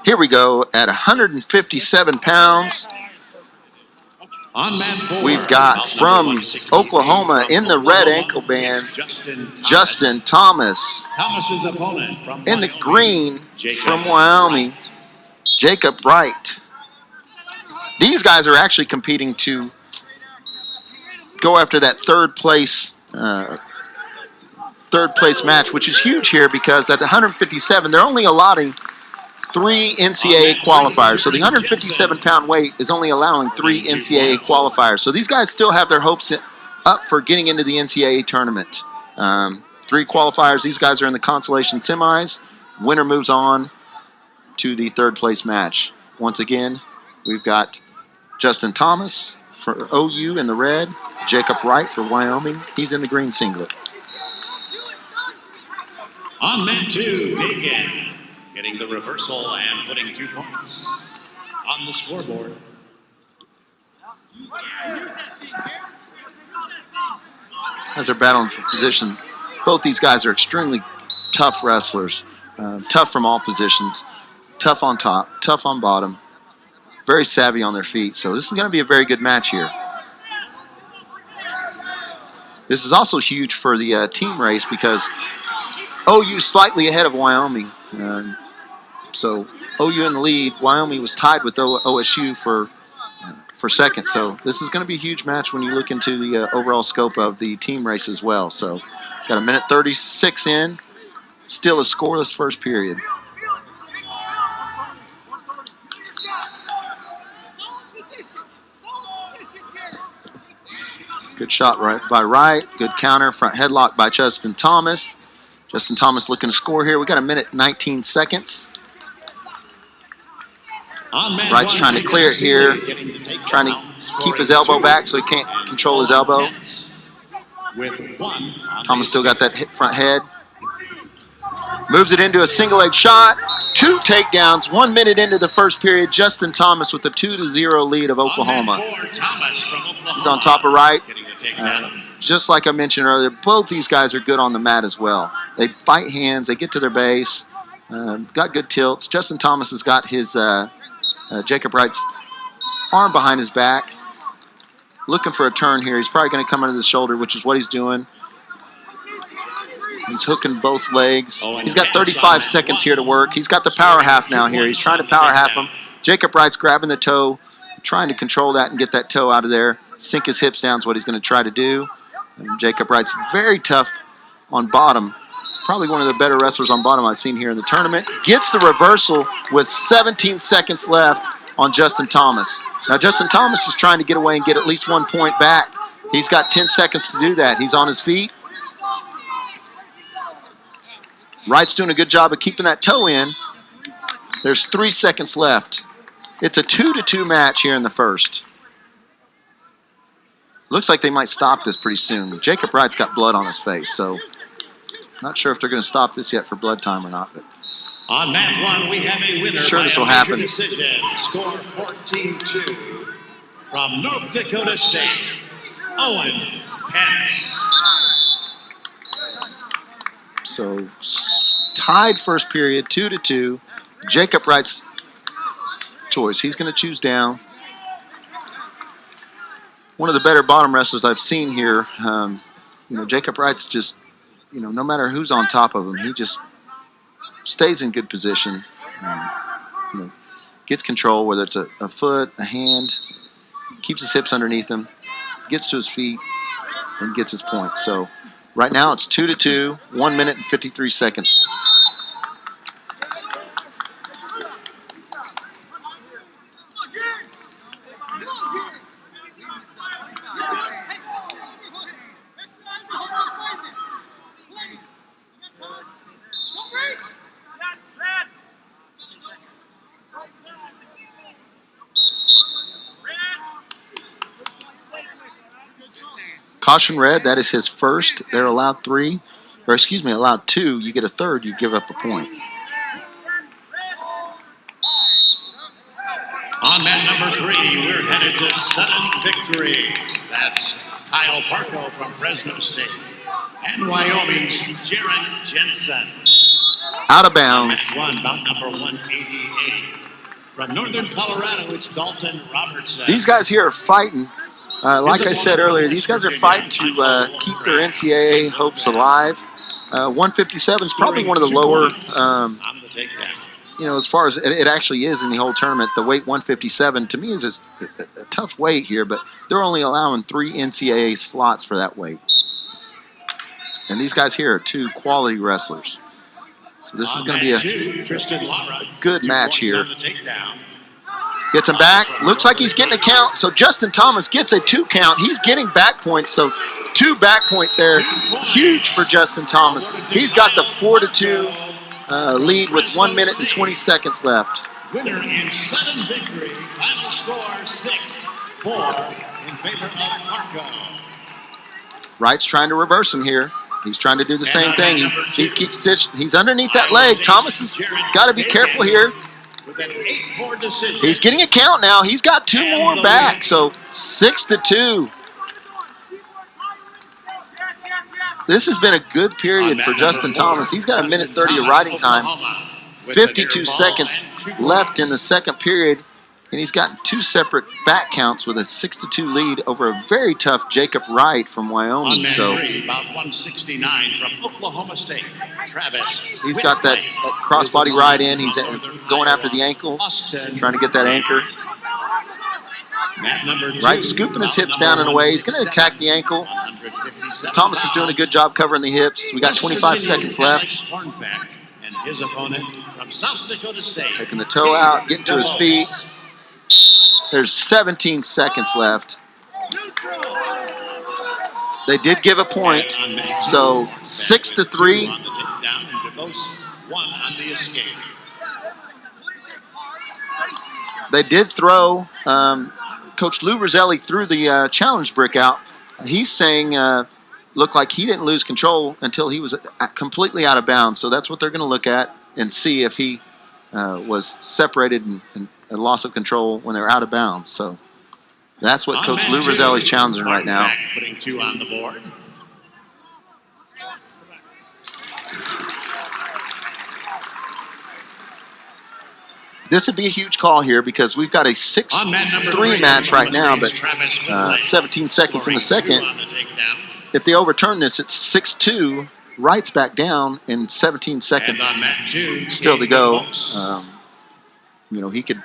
Here we go at 157 pounds. On mat 4, we've got from Oklahoma in the red ankle band, Justin Thomas. Thomas's opponent from In the Wyoming, green from Wyoming, Wright. Jacob Wright. These guys are actually competing to go after that third place match, which is huge here because at 157, they're only allotting 3 NCAA qualifiers. So the 157-pound weight is only allowing 3 NCAA qualifiers. So these guys still have their hopes up for getting into the NCAA tournament. 3 qualifiers. These guys are in the consolation semis. Winner moves on to the third place match. Once again, we've got Justin Thomas for OU in the red, Jacob Wright for Wyoming. He's in the green singlet. On mat 2, Dagan getting the reversal and putting 2 points on the scoreboard. As they're battling for position, both these guys are extremely tough wrestlers. Tough from all positions. Tough on top, tough on bottom. Very savvy on their feet. So this is going to be a very good match here. This is also huge for the team race because OU slightly ahead of Wyoming. So OU in the lead. Wyoming was tied with OSU for second. So this is going to be a huge match when you look into the overall scope of the team race as well. So got a minute 36 in. Still a scoreless first period. Good shot by Wright. Good counter. Front headlock by Justin Thomas. Justin Thomas looking to score here. We got a minute 19 seconds. Wright's trying to clear it here. Trying to keep his elbow back so he can't control his elbow. Thomas still got that front head. Moves it into a single leg shot. 2 takedowns. 1 minute into the first period. Justin Thomas with the 2-0 lead of Oklahoma. He's on top of Wright. Just like I mentioned earlier, both these guys are good on the mat as well. They fight hands. They get to their base. Got good tilts. Justin Thomas has got his Jacob Wright's arm behind his back. Looking for a turn here. He's probably going to come under the shoulder, which is what he's doing. He's hooking both legs. He's got 35 seconds here to work. He's got the power half now here. He's trying to power half him. Jacob Wright's grabbing the toe, trying to control that and get that toe out of there. Sink his hips down is what he's going to try to do. And Jacob Wright's very tough on bottom. Probably one of the better wrestlers on bottom I've seen here in the tournament. Gets the reversal with 17 seconds left on Justin Thomas. Now Justin Thomas is trying to get away and get at least 1 point back. He's got 10 seconds to do that. He's on his feet. Wright's doing a good job of keeping that toe in. There's 3 seconds left. It's a 2-2 match here in the first. Looks like they might stop this pretty soon. Jacob Wright's got blood on his face, so not sure if they're going to stop this yet for blood time or not. But on match 1, we have a winner sure by this a will major happen. decision. Score 14-2 from North Dakota State, Owen Pence. So tied first period, 2-2. Jacob Wright's choice. He's going to choose down. One of the better bottom wrestlers I've seen here. Jacob Wright's just, no matter who's on top of him, he just stays in good position. Gets control, whether it's a foot, a hand, keeps his hips underneath him, gets to his feet, and gets his point. So right now it's 2-2, 1 minute and 53 seconds. Caution red, that is his first. They're allowed 3, or excuse me, allowed 2. You get a third, you give up a point. On mat number 3, we're headed to sudden victory. That's Kyle Parko from Fresno State and Wyoming's Jaron Jensen. Out of bounds. One, bout number 188. From Northern Colorado, it's Dalton Robertson. These guys here are fighting. Like I said earlier, these guys are fighting to keep their NCAA hopes alive. 157 is probably one of the lower, as far as it actually is in the whole tournament. The weight 157 to me is a tough weight here, but they're only allowing 3 NCAA slots for that weight. And these guys here are 2 quality wrestlers. So this is going to be a good match here. Gets him back. Looks like he's getting a count. So Justin Thomas gets a 2 count. He's getting back points. So 2 back point there. Huge for Justin Thomas. He's got the 4-2 lead with 1 minute and 20 seconds left. Winner in sudden victory. Final score 6-4 in favor of Marco. Wright's trying to reverse him here. He's trying to do the same thing. He's underneath that leg. Thomas has got to be careful here. With an 8-4 decision. He's getting a count now. He's got 2 more back, so 6-2. This has been a good period for Justin Thomas. He's got 1 minute 30 of riding time. 52 seconds left in the second period. And he's got 2 separate back counts with a 6-2 lead over a very tough Jacob Wright from Wyoming. So about 169 from Oklahoma State. Travis. He's got that crossbody ride in. He's going after the ankle, trying to get that anchor. Wright scooping his hips down and away. He's going to attack the ankle. Thomas is doing a good job covering the hips. We got 25 seconds left. And his opponent from South Dakota State. Taking the toe out, getting to his feet. There's 17 seconds left. They did give a point, so 6-3. They did throw. Coach Lou Roselli threw the challenge brick out. He's saying looked like he didn't lose control until he was completely out of bounds. So that's what they're going to look at and see if he was separated and a loss of control when they're out of bounds. So that's what Coach Lou Roselli is challenging right now. Putting 2 on the board. This would be a huge call here because we've got a 6-3 match right now, but 17 seconds in the second. If they overturn this, it's 6-2. Wright's back down in 17 seconds still to go. He could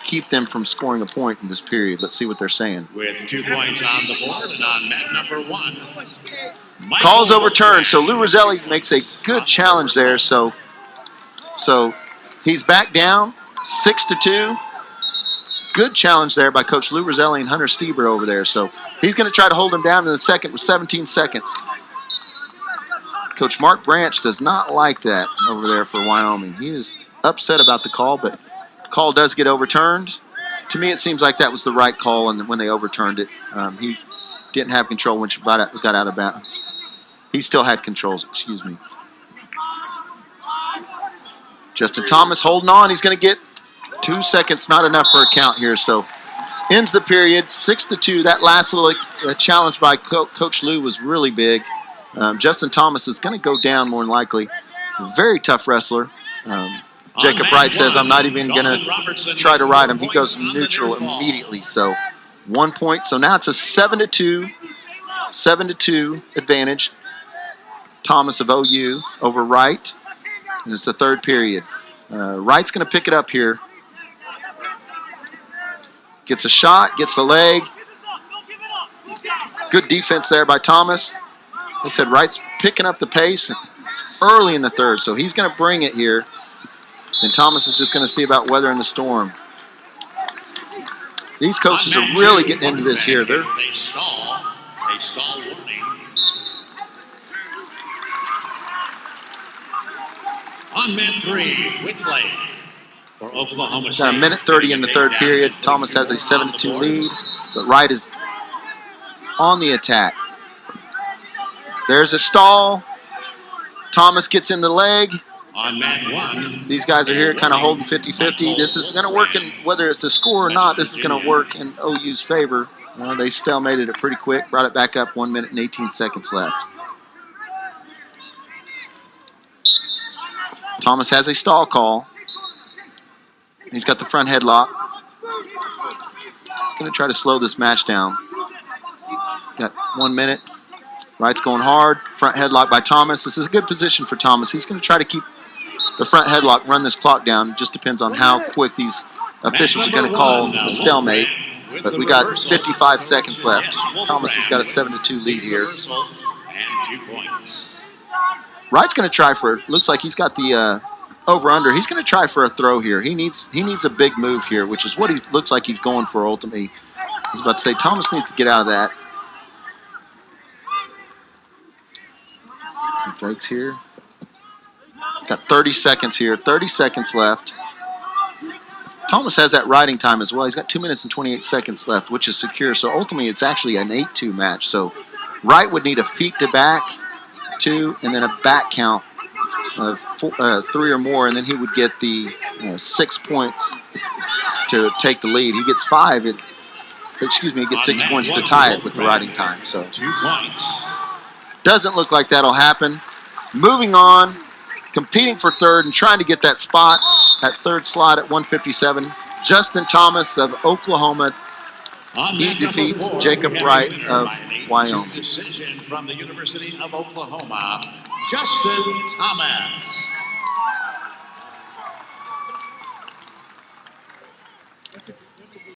keep them from scoring a point in this period. Let's see what they're saying. With 2 points on the board and on mat number 1. Call's overturned, so Lou Roselli makes a good challenge there. So he's back down, 6-2. Good challenge there by Coach Lou Roselli and Hunter Stieber over there. So he's going to try to hold him down in the second with 17 seconds. Coach Mark Branch does not like that over there for Wyoming. He is upset about the call, but the call does get overturned. To me, it seems like that was the right call, and when they overturned it, he didn't have control when she got out of bounds. He still had controls, excuse me. Justin Thomas holding on. He's going to get 2 seconds, not enough for a count here. So ends the period, 6-2. That last little challenge by Coach Lou was really big. Justin Thomas is going to go down more than likely. Very tough wrestler. Jacob Wright says, I'm not even going to try to ride him. He goes neutral immediately. So 1 point. So now it's a 7-2 advantage. Thomas of OU over Wright. And it's the third period. Wright's going to pick it up here. Gets a shot, gets the leg. Good defense there by Thomas. I said Wright's picking up the pace. It's early in the third, so he's going to bring it here. And Thomas is just going to see about weathering the storm. These coaches are really getting into this here. They stall warning. On mat 3, Whitley for Oklahoma State. Got a minute 30 in the third period. Thomas has a 7-2 lead, but Wright is on the attack. There's a stall. Thomas gets in the leg. On mat 1. These guys are here kind of holding 50-50. This is going to work, in whether it's a score or not, this is going to work in OU's favor. They stalemated it pretty quick, brought it back up, 1 minute and 18 seconds left. Thomas has a stall call. He's got the front headlock. Going to try to slow this match down. Got 1 minute. Wright's going hard. Front headlock by Thomas. This is a good position for Thomas. He's going to try to keep the front headlock, run this clock down. It just depends on how quick these officials are going to call a stalemate. But we got 55 seconds left. Thomas has got a 7-2 lead here. And 2 points. Wright's going to try for, looks like he's got the over-under. He's going to try for a throw here. He needs a big move here, which is what he looks like he's going for ultimately. I was about to say, Thomas needs to get out of that. Some fakes here. Got 30 seconds here. 30 seconds left. Thomas has that riding time as well. He's got 2 minutes and 28 seconds left, which is secure. So ultimately, it's actually an 8-2 match. So Wright would need a feet to back, 2, and then a back count of 3 or more, and then he would get the 6 points to take the lead. He gets 5. He gets 6 points to tie it with the riding time. So 2 points. doesn't look like that'll happen. Moving on, competing for third and trying to get that spot at third slot at 157. Justin Thomas of Oklahoma. He defeats Jacob Wright of Wyoming. Decision from the University of Oklahoma, Justin Thomas.